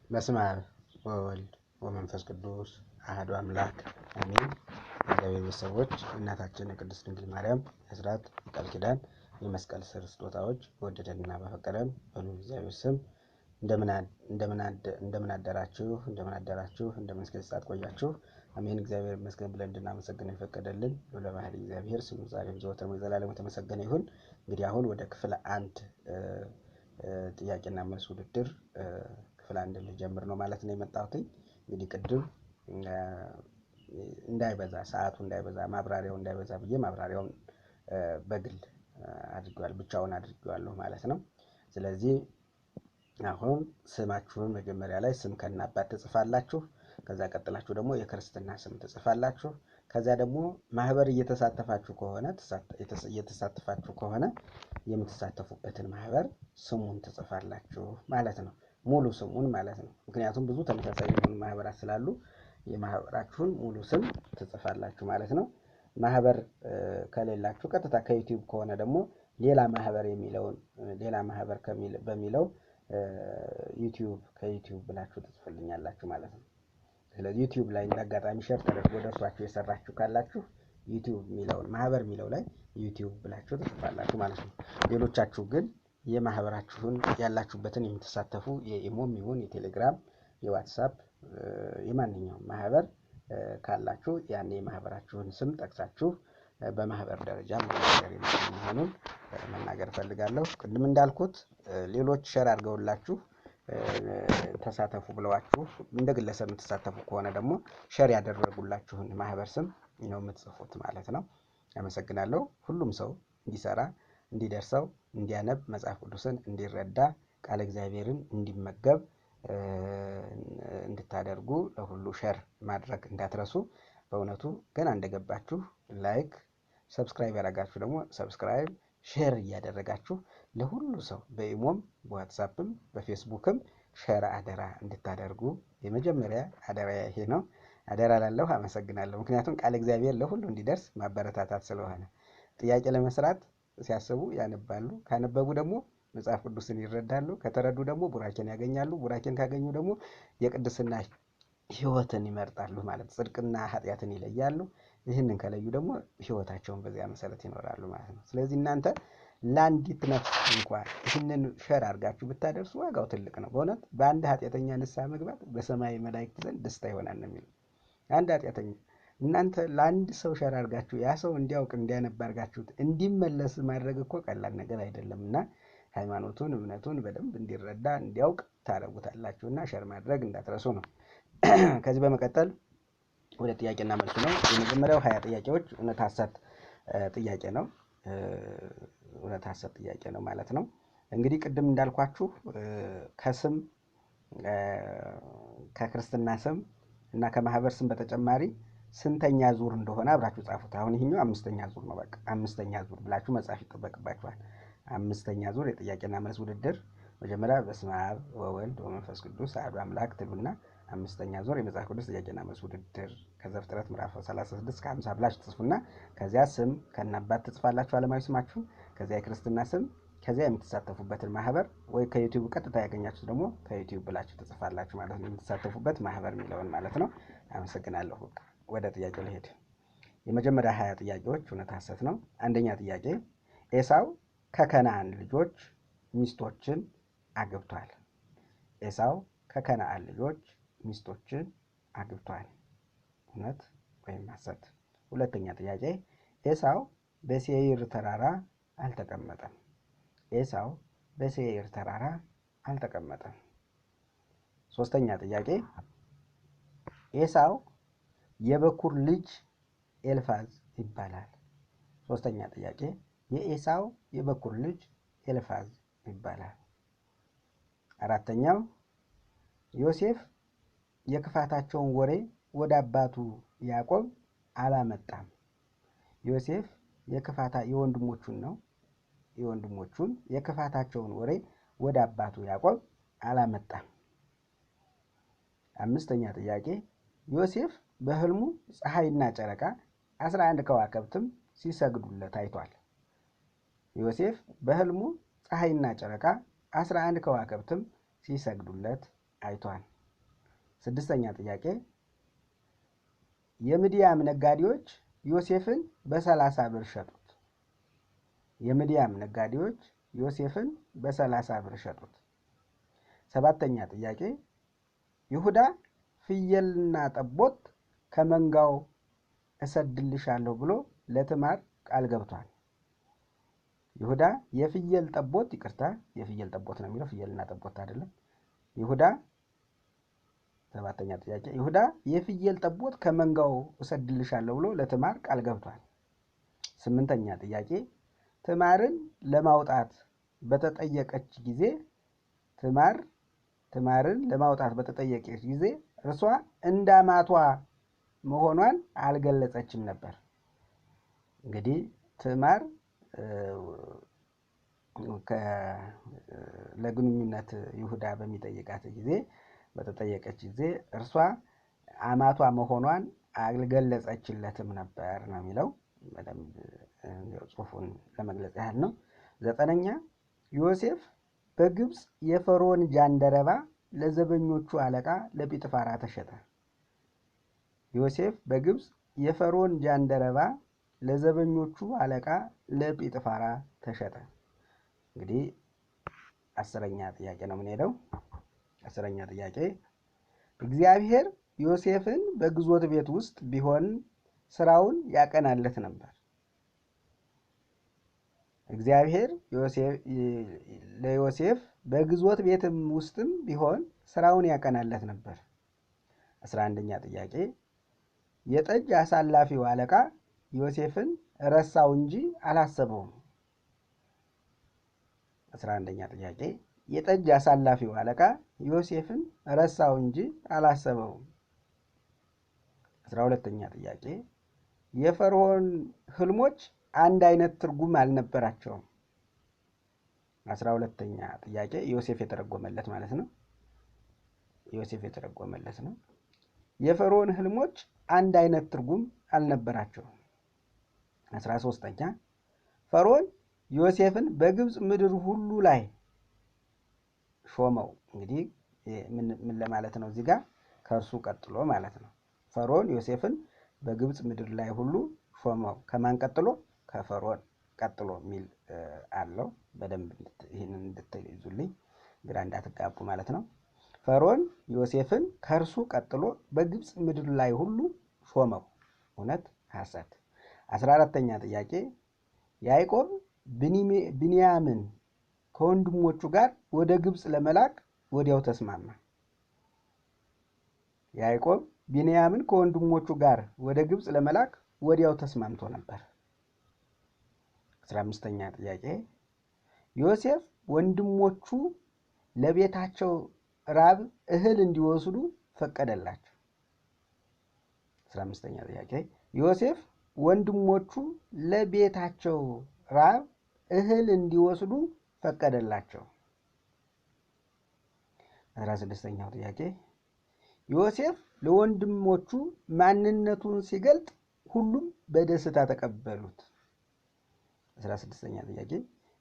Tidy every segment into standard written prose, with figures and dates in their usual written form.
በስመ አብ ወወልድ ወመንፈስ ቅዱስ አሐዱ አምላክ አሜን። የእግዚአብሔር ቤተሰቦች እናታችን የቅድስት ድንግል ማርያም የአስራት ቃል ኪዳን የመስቀል ስር ስጦታዎች በወደደንና በፈቀደን በልዑል እግዚአብሔር ስም እንደምን አደራችሁ እንደምን እስከ ሰዓት ቆያችሁ? አሜን። እግዚአብሔር ይመስገን ብለን እንድናመሰግን የፈቀደልን ልዑለ ባሕርይ እግዚአብሔር ስሙ ዛሬም ዘወትርም ለዘላለሙ የተመሰገነ ይሁን። እንግዲህ አሁን ወደ ክፍል አንድ ጥያቄና መልስ ውድድር ክፍል አንድ ልጀምር ነው ማለት ነው የመጣሁት። እንግዲህ ቅድም እንዳይበዛ ሰዓቱ እንዳይበዛ ማብራሪያው እንዳይበዛ ብዬ ማብራሪያውን በግል ብቻውን አድርጌዋለሁ ማለት ነው። ስለዚህ አሁን ስማችሁን መጀመሪያ ላይ ስም ከናባት ትጽፋላችሁ። ከዛ ቀጥላችሁ ደግሞ የክርስትና ስም ትጽፋላችሁ። ከዛ ደግሞ ማህበር እየተሳተፋችሁ ከሆነ የምትሳተፉበትን ማህበር ስሙን ትጽፋላችሁ ማለት ነው። ሙሉ ስሙን ማለት ነው። ምክንያቱም ብዙ ተመሳሳይ የሆኑ ማህበራት ስላሉ የማህበራችሁን ሙሉ ስም ትጽፋላችሁ ማለት ነው። ማህበር ከሌላችሁ ቀጥታ ከዩቲዩብ ከሆነ ደግሞ ሌላ ማህበር በሚለው ከዩቲዩብ ብላችሁ ትጽፉልኛላችሁ ማለት ነው። ስለዚህ ዩቲዩብ ላይ እንዳጋጣሚ ሼር ተደርጎ ደርሷችሁ የሰራችሁ ካላችሁ ዩቲዩብ ማህበር የሚለው ላይ ዩቲዩብ ብላችሁ ትጽፋላችሁ ማለት ነው። ሌሎቻችሁ ግን የማህበራችሁን ያላችሁበትን የምትሳተፉ የኢሞም ይሁን የቴሌግራም የዋትስአፕ የማንኛውም ማህበር ካላችሁ ያኔ የማህበራችሁን ስም ጠቅሳችሁ በማህበር ደረጃ መናገር ፈልጋለሁ። ቅድም እንዳልኩት ሌሎች ሼር አድርገውላችሁ ተሳተፉ ብለዋችሁ እንደ ግለሰብ የምትሳተፉ ከሆነ ደግሞ ሼር ያደረጉላችሁን ማህበር ስም ነው የምትጽፉት ማለት ነው። አመሰግናለሁ። ሁሉም ሰው እንዲሰራ እንዲደርሰው እንዲያነብ መጽሐፍ ቅዱስን እንዲረዳ ቃል እግዚአብሔርን እንዲመገብ እንድታደርጉ ለሁሉ ሼር ማድረግ እንዳትረሱ። በእውነቱ ገና እንደገባችሁ ላይክ ሰብስክራይብ ያደረጋችሁ ደግሞ ሰብስክራይብ ሼር እያደረጋችሁ ለሁሉ ሰው በኢሞም በዋትስአፕም በፌስቡክም ሼር አደራ እንድታደርጉ የመጀመሪያ አደራ ይሄ ነው። አደራ ላለሁ አመሰግናለሁ። ምክንያቱም ቃል እግዚአብሔር ለሁሉ እንዲደርስ ማበረታታት ስለሆነ ጥያቄ ለመስራት ሲያስቡ ያነባሉ፣ ካነበቡ ደግሞ መጽሐፍ ቅዱስን ይረዳሉ፣ ከተረዱ ደግሞ ቡራኬን ያገኛሉ፣ ቡራኬን ካገኙ ደግሞ የቅድስና ሕይወትን ይመርጣሉ ማለት ጽድቅና ኃጢአትን ይለያሉ። ይህንን ከለዩ ደግሞ ሕይወታቸውን በዚያ መሰረት ይኖራሉ ማለት ነው። ስለዚህ እናንተ ለአንዲት ነፍስ እንኳን ይህንን ሼር አድርጋችሁ ብታደርሱ ዋጋው ትልቅ ነው። በእውነት በአንድ ኃጢአተኛ ንስሐ መግባት በሰማይ መላእክት ዘንድ ደስታ ይሆናል ነው የሚለው። አንድ ኃጢአተኛ እናንተ ለአንድ ሰው ሼር አድርጋችሁ ያ ሰው እንዲያውቅ እንዲያነብ አድርጋችሁት እንዲመለስ ማድረግ እኮ ቀላል ነገር አይደለም እና ሃይማኖቱን እምነቱን በደንብ እንዲረዳ እንዲያውቅ ታደርጉታላችሁና ሼር ማድረግ እንዳትረሱ ነው። ከዚህ በመቀጠል ወደ ጥያቄና መልሱ ነው። የመጀመሪያው 20 ጥያቄዎች እውነት ሐሰት ጥያቄ ነው። እውነት ሐሰት ጥያቄ ነው ማለት ነው። እንግዲህ ቅድም እንዳልኳችሁ ከስም ከክርስትና ስም እና ከማህበር ስም በተጨማሪ ስንተኛ ዙር እንደሆነ አብራችሁ ጻፉት። አሁን ይሄኛው 5ኛ ዙር ነው። በቃ 5ኛ ዙር ብላችሁ መጻፍ ይጠበቅባችኋል። 5ኛ ዙር የጥያቄና መልስ ውድድር መጀመሪያ በስመ አብ ወወልድ ወመንፈስ ቅዱስ አሐዱ አምላክ ትሉና 5ኛ ዙር የመጽሐፍ ቅዱስ ጥያቄና መልስ ውድድር ከዘፍጥረት ምዕራፍ 36 እስከ 50 ብላችሁ ትጽፉና ከዚያ ስም ከናባት ትጽፋላችሁ ዓለማዊ ስማችሁ፣ ከዚያ የክርስትና ስም፣ ከዚያ የምትሳተፉበትን ማህበር ወይ ከዩቲዩብ ቀጥታ ያገኛችሁ ደግሞ ከዩቲዩብ ብላችሁ ትጽፋላችሁ ማለት ነው። የምትሳተፉበት ማህበር የሚለውን ማለት ነው። አመሰግናለሁ። ወደ ጥያቄው ልሄድ። የመጀመሪያ 20 ጥያቄዎች እውነት ሐሰት ነው። አንደኛ ጥያቄ ኤሳው ከከነዓን ልጆች ሚስቶችን አግብቷል። ኤሳው ከከነዓን ልጆች ሚስቶችን አግብቷል። እውነት ወይም ሐሰት? ሁለተኛ ጥያቄ ኤሳው በሴይር ተራራ አልተቀመጠም። ኤሳው በሴይር ተራራ አልተቀመጠም። ሶስተኛ ጥያቄ ኤሳው የበኩር ልጅ ኤልፋዝ ይባላል። ሶስተኛ ጥያቄ የኤሳው የበኩር ልጅ ኤልፋዝ ይባላል። አራተኛው ዮሴፍ የክፋታቸውን ወሬ ወደ አባቱ ያዕቆብ አላመጣም። ዮሴፍ የወንድሞቹን የክፋታቸውን ወሬ ወደ አባቱ ያዕቆብ አላመጣም። አምስተኛ ጥያቄ ዮሴፍ በሕልሙ ፀሐይና ጨረቃ 11 ከዋክብትም ሲሰግዱለት አይቷል። ዮሴፍ በሕልሙ ፀሐይና ጨረቃ 11 ከዋክብትም ሲሰግዱለት አይቷል። ስድስተኛ ጥያቄ የምድያም ነጋዴዎች ዮሴፍን በ30 ብር ሸጡት። የምድያም ነጋዴዎች ዮሴፍን በ30 ብር ሸጡት። ሰባተኛ ጥያቄ ይሁዳ ፍየልና ጠቦት ከመንጋው እሰድልሻለሁ ብሎ ለትዕማር ቃል ገብቷል። ይሁዳ የፍየል ጠቦት ነው የሚለው ፍየልና ጠቦት አይደለም። ይሁዳ ሰባተኛ ጥያቄ ይሁዳ የፍየል ጠቦት ከመንጋው እሰድልሻለሁ ብሎ ለትዕማር ቃል ገብቷል። ስምንተኛ ጥያቄ ትዕማርን ለማውጣት በተጠየቀች ጊዜ ትዕማርን ለማውጣት በተጠየቀች ጊዜ እርሷ እንዳማቷ መሆኗን አልገለጸችም ነበር። እንግዲህ ትዕማር ለግንኙነት ይሁዳ በተጠየቀች ጊዜ እርሷ አማቷ መሆኗን አልገለጸችለትም ነበር ነው የሚለው። በደንብ ጽሑፉን ለመግለጽ ያህል ነው። ዘጠነኛ ዮሴፍ በግብፅ የፈርዖን ጃንደረባ ለዘበኞቹ አለቃ ለጲጥፋራ ተሸጠ። ዮሴፍ በግብፅ የፈርዖን ጃንደረባ ለዘበኞቹ አለቃ ለጲጥፋራ ተሸጠ። እንግዲህ 10ኛ ጥያቄ ነው የምንሄደው። 10ኛ ጥያቄ እግዚአብሔር ዮሴፍን በግዞት ቤት ውስጥ ቢሆን ስራውን ያቀናለት ነበር። እግዚአብሔር ለዮሴፍ በግዞት ቤትም ውስጥም ቢሆን ስራውን ያቀናለት ነበር። 11ኛ ጥያቄ የጠጅ አሳላፊው አለቃ ዮሴፍን ረሳው እንጂ አላሰበውም። 11ኛ ጥያቄ የጠጅ አሳላፊው አለቃ ዮሴፍን ረሳው እንጂ አላሰበውም። 12ኛ ጥያቄ የፈርዖን ህልሞች አንድ አይነት ትርጉም አልነበራቸውም። 12ኛ ጥያቄ ዮሴፍ የተረጎመለት ማለት ነው። የፈርዖን ህልሞች አንድ አይነት ትርጉም አልነበራቸውም። 13ኛ ፈርዖን ዮሴፍን በግብፅ ምድር ሁሉ ላይ ሾመው። እንግዲህ ምን ለማለት ነው እዚህ ጋር ከእርሱ ቀጥሎ ማለት ነው። ፈርዖን ዮሴፍን በግብፅ ምድር ላይ ሁሉ ሾመው። ከማን ቀጥሎ? ከፈርዖን ቀጥሎ የሚል አለው። በደንብ ይህንን እንድትይዙልኝ ግራ እንዳትጋቡ ማለት ነው። ፈርዖን ዮሴፍን ከእርሱ ቀጥሎ በግብፅ ምድር ላይ ሁሉ ሾመው። እውነት ሐሰት? 14ኛ ጥያቄ ያዕቆብ ብንያምን ከወንድሞቹ ጋር ወደ ግብፅ ለመላክ ወዲያው ተስማማ። ያዕቆብ ብንያምን ከወንድሞቹ ጋር ወደ ግብፅ ለመላክ ወዲያው ተስማምቶ ነበር። 15ኛ ጥያቄ ዮሴፍ ወንድሞቹ ለቤታቸው ራብ እህል እንዲወስዱ ፈቀደላቸው። 15ኛ ጥያቄ ዮሴፍ ወንድሞቹ ለቤታቸው ራብ እህል እንዲወስዱ ፈቀደላቸው። 16ኛው ጥያቄ ዮሴፍ ለወንድሞቹ ማንነቱን ሲገልጥ ሁሉም በደስታ ተቀበሉት። 16ኛ ጥያቄ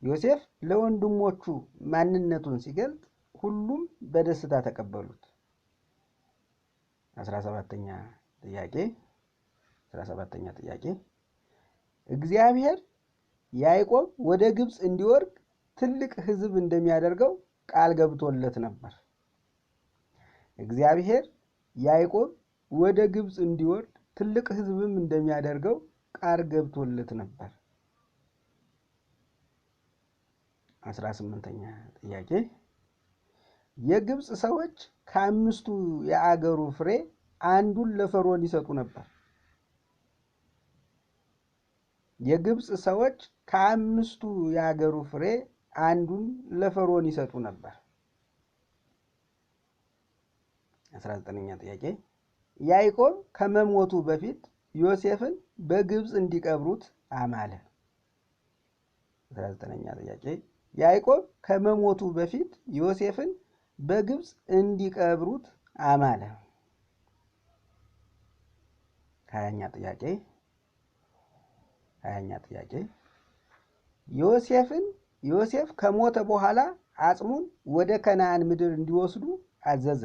ዮሴፍ ለወንድሞቹ ማንነቱን ሲገልጥ ሁሉም በደስታ ተቀበሉት። 17ኛ ጥያቄ እግዚአብሔር ያዕቆብ ወደ ግብፅ እንዲወርድ ትልቅ ሕዝብ እንደሚያደርገው ቃል ገብቶለት ነበር። እግዚአብሔር ያዕቆብ ወደ ግብፅ እንዲወርድ ትልቅ ሕዝብም እንደሚያደርገው ቃል ገብቶለት ነበር። 18ኛ ጥያቄ የግብፅ ሰዎች ከአምስቱ የአገሩ ፍሬ አንዱን ለፈርዖን ይሰጡ ነበር። የግብፅ ሰዎች ከአምስቱ የአገሩ ፍሬ አንዱን ለፈርዖን ይሰጡ ነበር። 19ኛ ጥያቄ ያዕቆብ ከመሞቱ በፊት ዮሴፍን በግብፅ እንዲቀብሩት አማለ። 19ኛ ጥያቄ ያዕቆብ ከመሞቱ በፊት ዮሴፍን በግብፅ እንዲቀብሩት አማለ። 20ኛ ጥያቄ ዮሴፍ ከሞተ በኋላ አጽሙን ወደ ከነዓን ምድር እንዲወስዱ አዘዘ።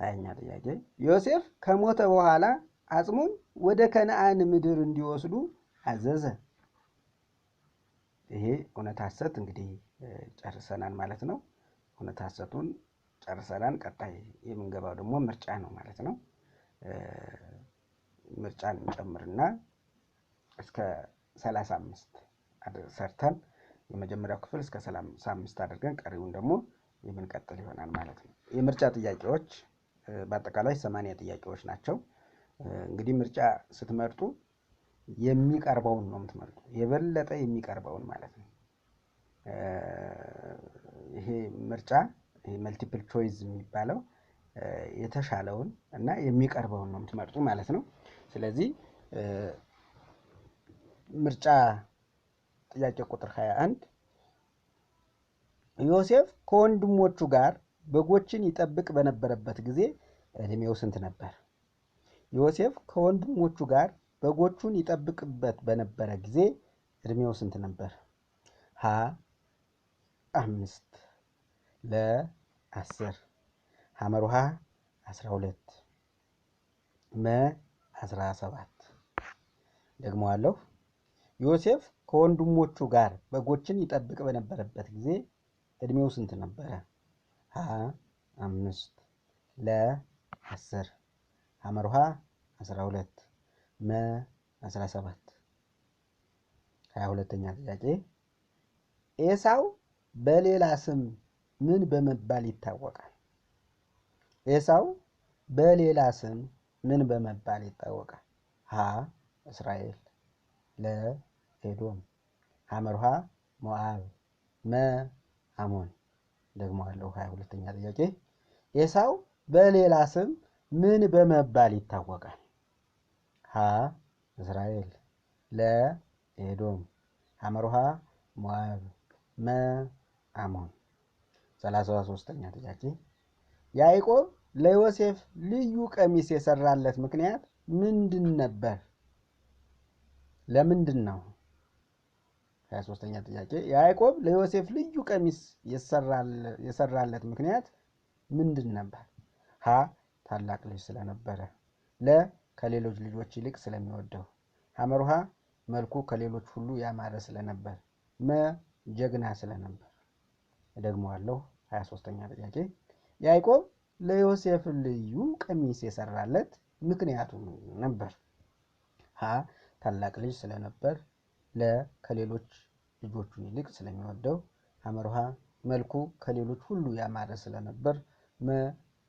20ኛ ጥያቄ ዮሴፍ ከሞተ በኋላ አጽሙን ወደ ከነዓን ምድር እንዲወስዱ አዘዘ። ይሄ እውነት ሐሰት እንግዲህ ጨርሰናል ማለት ነው። እውነት ሐሰቱን ጨርሰናል። ቀጣይ የምንገባው ደግሞ ምርጫ ነው ማለት ነው። ምርጫን እንጨምርና እስከ 35 ሰርተን የመጀመሪያው ክፍል እስከ 35 አድርገን ቀሪውን ደግሞ የምንቀጥል ይሆናል ማለት ነው። የምርጫ ጥያቄዎች በአጠቃላይ 80 ጥያቄዎች ናቸው። እንግዲህ ምርጫ ስትመርጡ የሚቀርበውን ነው የምትመርጡ፣ የበለጠ የሚቀርበውን ማለት ነው። ይሄ ምርጫ ይሄ መልቲፕል ቾይስ የሚባለው የተሻለውን እና የሚቀርበውን ነው የምትመርጡ ማለት ነው። ስለዚህ ምርጫ ጥያቄ ቁጥር 21 ዮሴፍ ከወንድሞቹ ጋር በጎችን ይጠብቅ በነበረበት ጊዜ እድሜው ስንት ነበር? ዮሴፍ ከወንድሞቹ ጋር በጎቹን ይጠብቅበት በነበረ ጊዜ እድሜው ስንት ነበር? ሀ 5 ለ 10 ሐመሩሃ 12 መ 17 ደግሞ አለው። ዮሴፍ ከወንድሞቹ ጋር በጎችን ይጠብቅ በነበረበት ጊዜ እድሜው ስንት ነበረ? ሀ 5 ለ 10 ሐመሩሃ 12 መ 17 22ኛ ጥያቄ ኤሳው በሌላ ስም ምን በመባል ይታወቃል? ኤሳው በሌላ ስም ምን በመባል ይታወቃል? ሀ እስራኤል ለ ኤዶም ሐመሩሃ ሞዓብ መ አሞን ደግሞ አለው። 22ኛ ጥያቄ ኤሳው በሌላ ስም ምን በመባል ይታወቃል? ሀ እስራኤል ለ ኤዶም ሐመሩሃ ሞዓብ መ አሞን 33ኛ ጥያቄ ያዕቆብ ለዮሴፍ ልዩ ቀሚስ የሰራለት ምክንያት ምንድን ነበር? ለምንድን ነው? 23ኛ ጥያቄ ያዕቆብ ለዮሴፍ ልዩ ቀሚስ የሰራለት ምክንያት ምንድን ነበር? ሀ ታላቅ ልጅ ስለነበረ ለ ከሌሎች ልጆች ይልቅ ስለሚወደው ሐመሩሃ መልኩ ከሌሎች ሁሉ ያማረ ስለነበር መ ጀግና ስለነበር። እደግመዋለሁ። 23ኛ ጥያቄ ያዕቆብ ለዮሴፍ ልዩ ቀሚስ የሰራለት ምክንያቱ ነበር? ሀ ታላቅ ልጅ ስለነበር ለ ከሌሎች ልጆቹ ይልቅ ስለሚወደው ሐመሩሃ መልኩ ከሌሎች ሁሉ ያማረ ስለነበር መ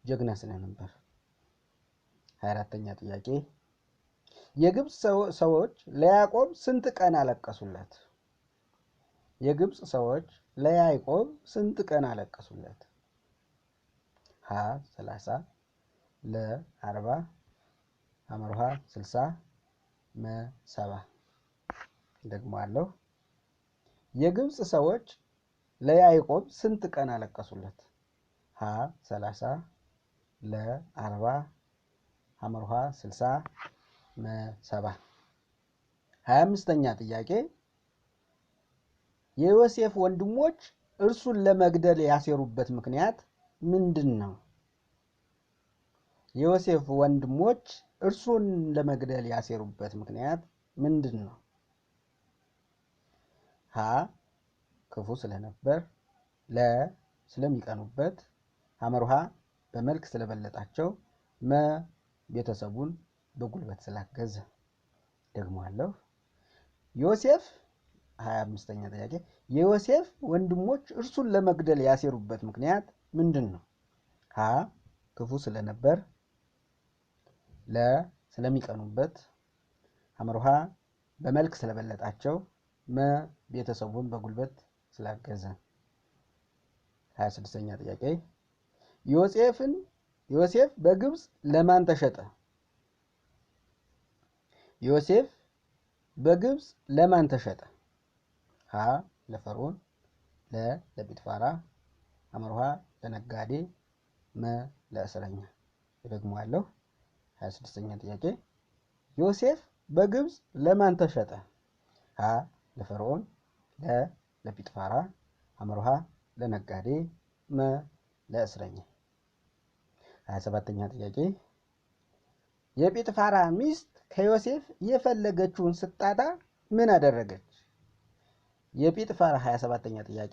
ጀግና ስለነበር። 24ኛ ጥያቄ የግብፅ ሰዎች ለያዕቆብ ስንት ቀን አለቀሱለት? የግብፅ ሰዎች ለያዕቆብ ስንት ቀን አለቀሱለት? ሀ 30 ለ 40 ሐመሩሃ 60 መ 70 ደግሞ አለው። የግብፅ ሰዎች ለያዕቆብ ስንት ቀን አለቀሱለት? ሀ 30 ለ 40 ሐመሩሃ 60 መ 70 25ኛ ጥያቄ የዮሴፍ ወንድሞች እርሱን ለመግደል ያሴሩበት ምክንያት ምንድን ነው? የዮሴፍ ወንድሞች እርሱን ለመግደል ያሴሩበት ምክንያት ምንድን ነው? ሀ ክፉ ስለነበር ለ ስለሚቀኑበት ሐመሩሃ በመልክ ስለበለጣቸው መ ቤተሰቡን በጉልበት ስላገዘ። ደግሞ አለው ዮሴፍ 25ኛ ጥያቄ የዮሴፍ ወንድሞች እርሱን ለመግደል ያሴሩበት ምክንያት ምንድን ነው? ሀ ክፉ ስለነበር ለ ስለሚቀኑበት ሐመሩሃ በመልክ ስለበለጣቸው መ ቤተሰቡን በጉልበት ስላገዘ። 26ኛ ጥያቄ ዮሴፍ በግብፅ ለማን ተሸጠ? ዮሴፍ በግብፅ ለማን ተሸጠ? ሀ ለፈርዖን ለ ለጲጥፋራ ሐመሩሃ ለነጋዴ መ ለእስረኛ። እደግመዋለሁ። 26ኛ ጥያቄ ዮሴፍ በግብፅ ለማን ተሸጠ? ሀ ለፈርዖን ለ ለጲጥፋራ ሐመሩሃ ለነጋዴ መ ለእስረኛ። 27ኛ ጥያቄ የጲጥፋራ ሚስት ከዮሴፍ የፈለገችውን ስታጣ ምን አደረገች? የጲጥፋራ 27ኛ ጥያቄ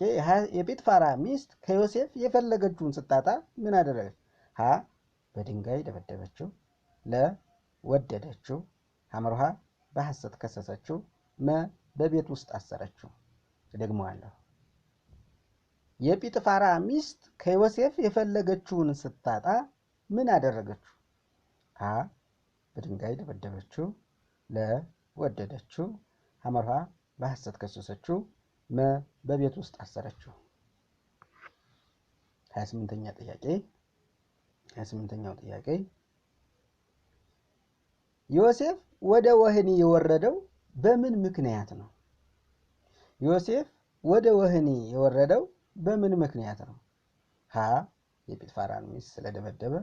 የጲጥፋራ ሚስት ከዮሴፍ የፈለገችውን ስታጣ ምን አደረገች? ሀ በድንጋይ ደበደበችው፣ ለ ወደደችው፣ ሐመርሃ በሐሰት ከሰሰችው፣ መ በቤት ውስጥ አሰረችው። ደግሞአለሁ። የጲጥፋራ ሚስት ከዮሴፍ የፈለገችውን ስታጣ ምን አደረገችው? ሀ በድንጋይ ደበደበችው፣ ለ ወደደችው፣ ሐመርሃ በሐሰት ከሰሰችው፣ መ በቤት ውስጥ አሰረችው። 28ኛ ጥያቄ 28ኛው ጥያቄ ዮሴፍ ወደ ወህኒ የወረደው በምን ምክንያት ነው? ዮሴፍ ወደ ወህኒ የወረደው በምን ምክንያት ነው? ሀ የጲጥፋራን ሚስት ስለደበደበ፣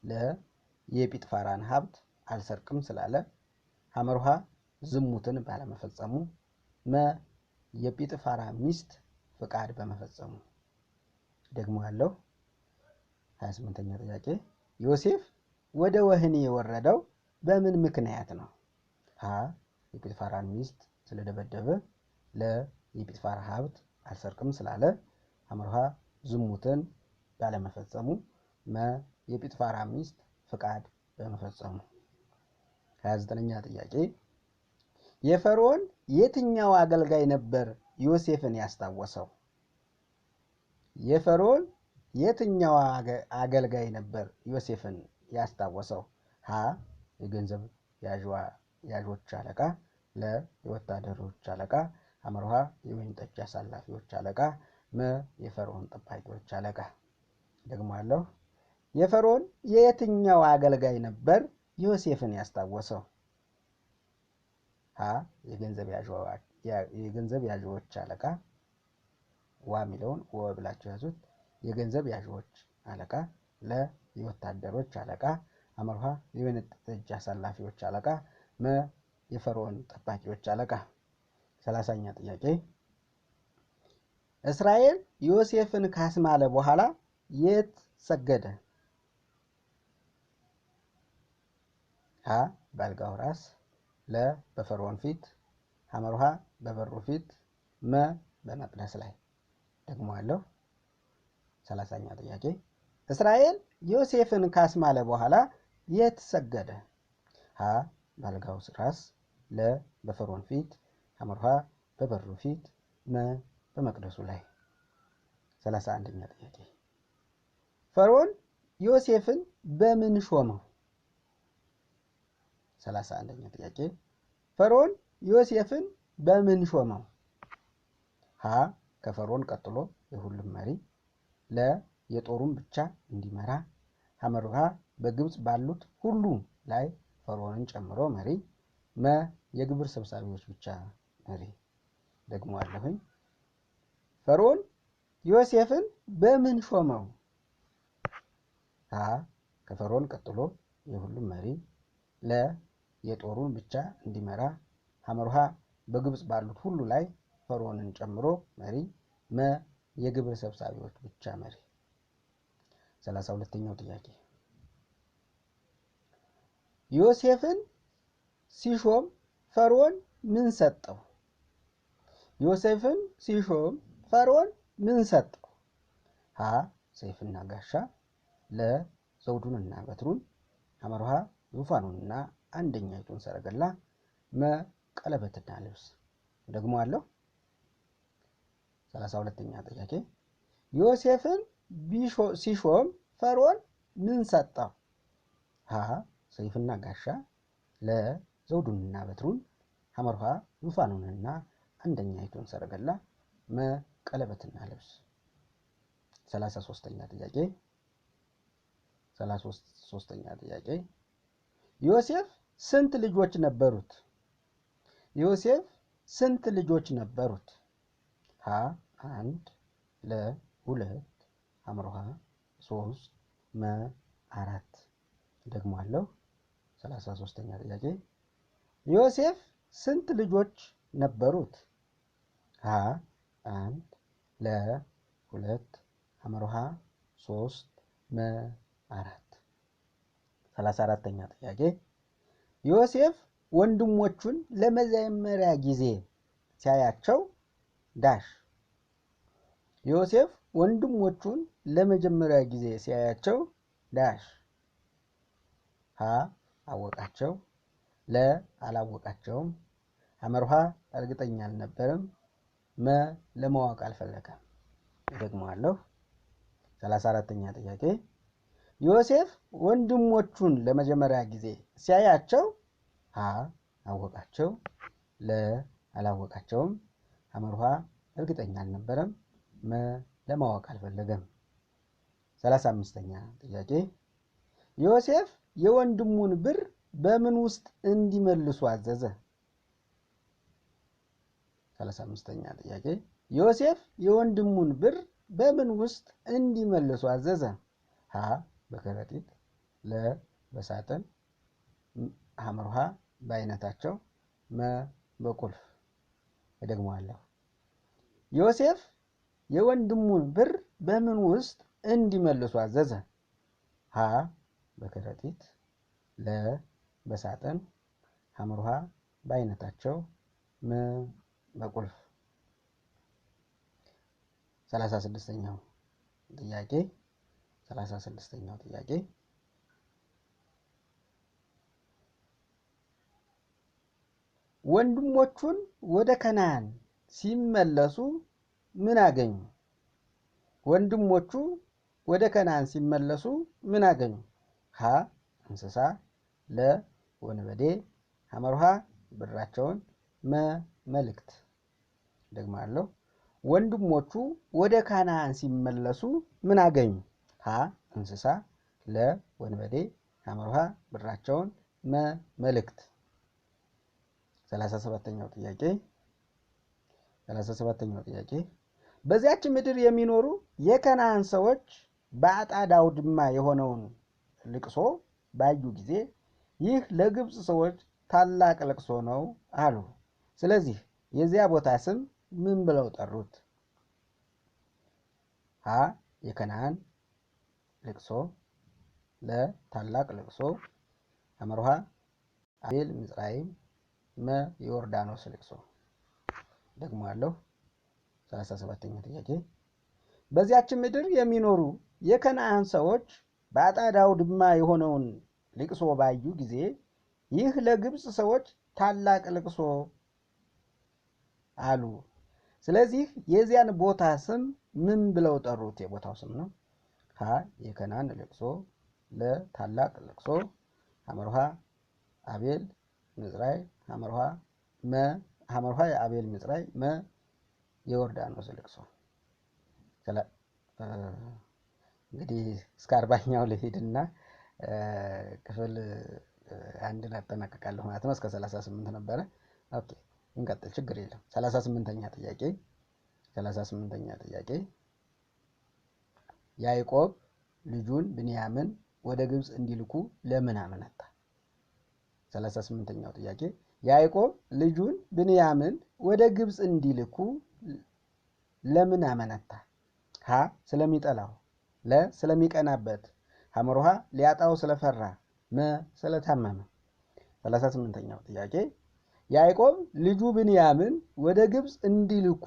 ለ የጲጥፋራን ሀብት አልሰርቅም ስላለ፣ ሐመርሃ ዝሙትን ባለመፈጸሙ፣ መ የጲጥፋራ ሚስት ፍቃድ በመፈጸሙ። ደግሞአለሁ። 28ኛ ጥያቄ ዮሴፍ ወደ ወህኒ የወረደው በምን ምክንያት ነው? ሀ የጲጥፋራን ሚስት ስለደበደበ፣ ለ የጲጥፋራ ሀብት አልሰርቅም ስላለ፣ ሐመርሃ ዝሙትን ባለመፈጸሙ፣ መ የጲጥፋራ ሚስት ፍቃድ በመፈጸሙ። 29ኛ ጥያቄ የፈርዖን የትኛው አገልጋይ ነበር ዮሴፍን ያስታወሰው? የፈርዖን የትኛው አገልጋይ ነበር ዮሴፍን ያስታወሰው? ሀ የገንዘብ ያዦች አለቃ፣ ለ የወታደሮች አለቃ፣ ሐመርሃ የወይን ጠጅ አሳላፊዎች አለቃ፣ መ የፈርዖን ጠባቂዎች አለቃ። ደግሞአለሁ። የፈርዖን የየትኛው አገልጋይ ነበር ዮሴፍን ያስታወሰው? ሀ የገንዘብ ያዦች አለቃ፣ ዋ የሚለውን ወ ብላችሁ ያዙት። የገንዘብ ያዦች አለቃ፣ ለ የወታደሮች አለቃ፣ ሐመርሃ የወይን ጠጅ አሳላፊዎች አለቃ፣ መ የፈርዖን ጠባቂዎች አለቃ። 30ኛ ጥያቄ እስራኤል ዮሴፍን ካስማለ በኋላ የት ሰገደ? ሀ በአልጋው ራስ፣ ለ በፈርዖን ፊት፣ ሐመርሃ በበሩ ፊት፣ መ በመቅደስ ላይ። ደግሞአለሁ። 30ኛ ጥያቄ እስራኤል ዮሴፍን ካስማለ በኋላ የት ሰገደ? ሀ በአልጋው ራስ፣ ለ በፈርዖን ፊት፣ ሐመርሃ በበሩ ፊት፣ መ በመቅደሱ ላይ። 31ኛ ጥያቄ ፈርዖን ዮሴፍን በምን ሾመው? 31ኛ ጥያቄ ፈርዖን ዮሴፍን በምን ሾመው? ሀ ከፈርዖን ቀጥሎ የሁሉም መሪ፣ ለ የጦሩን ብቻ እንዲመራ፣ ሐመርሃ በግብፅ ባሉት ሁሉ ላይ ፈርዖንን ጨምሮ መሪ፣ መ የግብር ሰብሳቢዎች ብቻ መሪ። ደግሞአለሁኝ። ፈርዖን ዮሴፍን በምን ሾመው? ሀ ከፈርዖን ቀጥሎ የሁሉም መሪ፣ ለ የጦሩን ብቻ እንዲመራ፣ ሐመርሃ በግብፅ ባሉት ሁሉ ላይ ፈርዖንን ጨምሮ መሪ፣ መ የግብር ሰብሳቢዎች ብቻ መሪ። 32ኛው ጥያቄ ዮሴፍን ሲሾም ፈርዖን ምን ሰጠው? ዮሴፍን ሲሾም ፈርዖን ምን ሰጠው? ሀ ሰይፍና ጋሻ፣ ለ ዘውዱንና በትሩን፣ ሐመርሃ ዙፋኑንና አንደኛይቱን ሰረገላ፣ መ ቀለበትና ልብስ። ደግሞአለሁ። 32ኛ ጥያቄ ዮሴፍን ሲሾም ፈርዖን ምን ሰጠው? ሀ ሰይፍና ጋሻ፣ ለ ዘውዱንና በትሩን፣ ሐመርሃ ዙፋኑንና አንደኛይቱን ሰረገላ፣ መ ቀለበትና ልብስ። 33ኛ ጥያቄ 33ኛ ጥያቄ ዮሴፍ ስንት ልጆች ነበሩት? ዮሴፍ ስንት ልጆች ነበሩት? ሀ 1፣ ለ 2፣ ሐመርሃ 3፣ መ 4። ደግሞአለሁ። 33ኛ ጥያቄ ዮሴፍ ስንት ልጆች ነበሩት? ሀ 1፣ ለ 2፣ ሐመርሃ 3፣ መ 4። 34ኛ ጥያቄ ዮሴፍ ወንድሞቹን ለመጀመሪያ ጊዜ ሲያያቸው ዳሽ ዮሴፍ ወንድሞቹን ለመጀመሪያ ጊዜ ሲያያቸው ዳሽ ሀ አወቃቸው ለ አላወቃቸውም ሐመርሃ እርግጠኛ አልነበረም መ ለማወቅ አልፈለገም። ደግሞአለሁ 34ኛ ጥያቄ ዮሴፍ ወንድሞቹን ለመጀመሪያ ጊዜ ሲያያቸው ሀ አወቃቸው ለ አላወቃቸውም ሐመርሃ እርግጠኛ አልነበረም መ ለማወቅ አልፈለገም። 35ኛ ጥያቄ ዮሴፍ የወንድሙን ብር በምን ውስጥ እንዲመልሱ አዘዘ? 35ኛ ጥያቄ ዮሴፍ የወንድሙን ብር በምን ውስጥ እንዲመልሱ አዘዘ? ሀ በከረጢት ለ በሳጥን ሐመርሃ በአይነታቸው መ በቁልፍ። እደግመዋለሁ ዮሴፍ የወንድሙን ብር በምን ውስጥ እንዲመልሱ አዘዘ? ሀ በከረጢት ለ በሳጥን ሐመርሃ በአይነታቸው መ በቁልፍ። 36ኛው ጥያቄ ወንድሞቹን ወደ ከነዓን ሲመለሱ ምን አገኙ? ወንድሞቹ ወደ ከነዓን ሲመለሱ ምን አገኙ? ሀ እንስሳ ለ ወንበዴ ሐመርሃ ብራቸውን መ መልእክት። ደግሞአለሁ ወንድሞቹ ወደ ከነዓን ሲመለሱ ምን አገኙ? ሀ እንስሳ ለ ወንበዴ ሐመርሃ ብራቸውን መ መልእክት። 37ኛው ጥያቄ በዚያች ምድር የሚኖሩ የከነዓን ሰዎች በአጣድ አውድማ የሆነውን ልቅሶ ባዩ ጊዜ ይህ ለግብፅ ሰዎች ታላቅ ልቅሶ ነው አሉ። ስለዚህ የዚያ ቦታ ስም ምን ብለው ጠሩት? ሀ የከነዓን ልቅሶ ለ ታላቅ ልቅሶ ሐመርሃ አቤል ምጽራይም መ ዮርዳኖስ ልቅሶ። ደግሞአለሁ 37ኛ ጥያቄ በዚያች ምድር የሚኖሩ የከነዓን ሰዎች በአጣድ አውድማ የሆነውን ልቅሶ ባዩ ጊዜ ይህ ለግብፅ ሰዎች ታላቅ ልቅሶ አሉ። ስለዚህ የዚያን ቦታ ስም ምን ብለው ጠሩት? የቦታው ስም ነው። ሀ የከነዓን ልቅሶ ለ ታላቅ ልቅሶ ሐመርሃ አቤል ምጽራይ ሐመርሃ የአቤል ምጽራይ መ የዮርዳኖስ ልቅሶ። እንግዲህ እስከ 40ኛው ልሂድና ክፍል አንድን አጠናቅቃለሁ ማለት ነው። እስከ 38 ነበረ። ኦኬ እንቀጥል፣ ችግር የለም። 38ኛ ጥያቄ ያዕቆብ ልጁን ብንያምን ወደ ግብፅ እንዲልኩ ለምን አመነታ? 38ኛው ጥያቄ ያዕቆብ ልጁን ብንያምን ወደ ግብፅ እንዲልኩ ለምን አመነታ? ሀ ስለሚጠላው ለ ስለሚቀናበት ሐመርሃ ሊያጣው ስለፈራ መ ስለታመመ። 38ኛው ጥያቄ ያዕቆብ ልጁ ብንያምን ወደ ግብፅ እንዲልኩ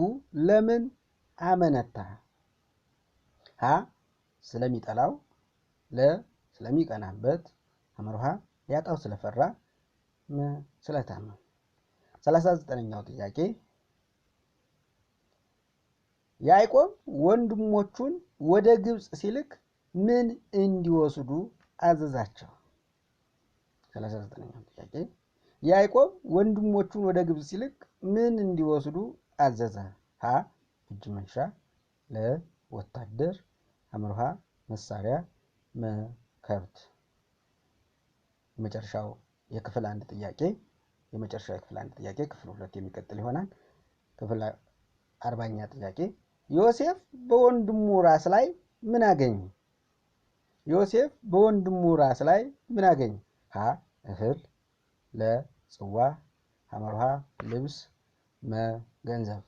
ለምን አመነታ? ሀ ስለሚጠላው ለ ስለሚቀናበት ሐመርሃ ሊያጣው ስለፈራ መ ስለታመመ። 39ኛው ጥያቄ ያዕቆብ ወንድሞቹን ወደ ግብፅ ሲልክ ምን እንዲወስዱ አዘዛቸው? 39ኛው ጥያቄ ያዕቆብ ወንድሞቹን ወደ ግብፅ ሲልክ ምን እንዲወስዱ አዘዘ? ሀ እጅ መንሻ ለ ወታደር ሐመርሃ መሳሪያ መ ከብት። የመጨረሻው የክፍል አንድ ጥያቄ ክፍል 2 የሚቀጥል ይሆናል። ክፍል 40ኛ ጥያቄ ዮሴፍ በወንድሙ ራስ ላይ ምን አገኘ? ዮሴፍ በወንድሙ ራስ ላይ ምን አገኘ? ሀ እህል ለ ጽዋ ሐመርሃ ልብስ መ ገንዘብ።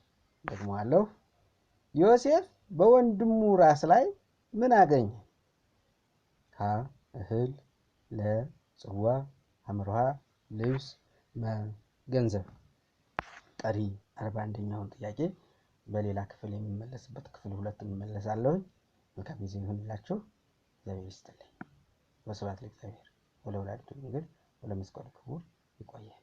ደግሞአለሁ ዮሴፍ በወንድሙ ራስ ላይ ምን አገኘ? ሀ እህል ለጽዋ አምሮሃ ልብስ ገንዘብ። ቀሪ 41ኛውን ጥያቄ በሌላ ክፍል የሚመለስበት ክፍል 2 እንመለሳለሁ። መልካም ጊዜ ይሁንላችሁ። እግዚአብሔር ይስጥልኝ። ወስብሐት ለእግዚአብሔር ወለወላዲቱ ድንግል ወለመስቀሉ ክቡር። ይቆያል።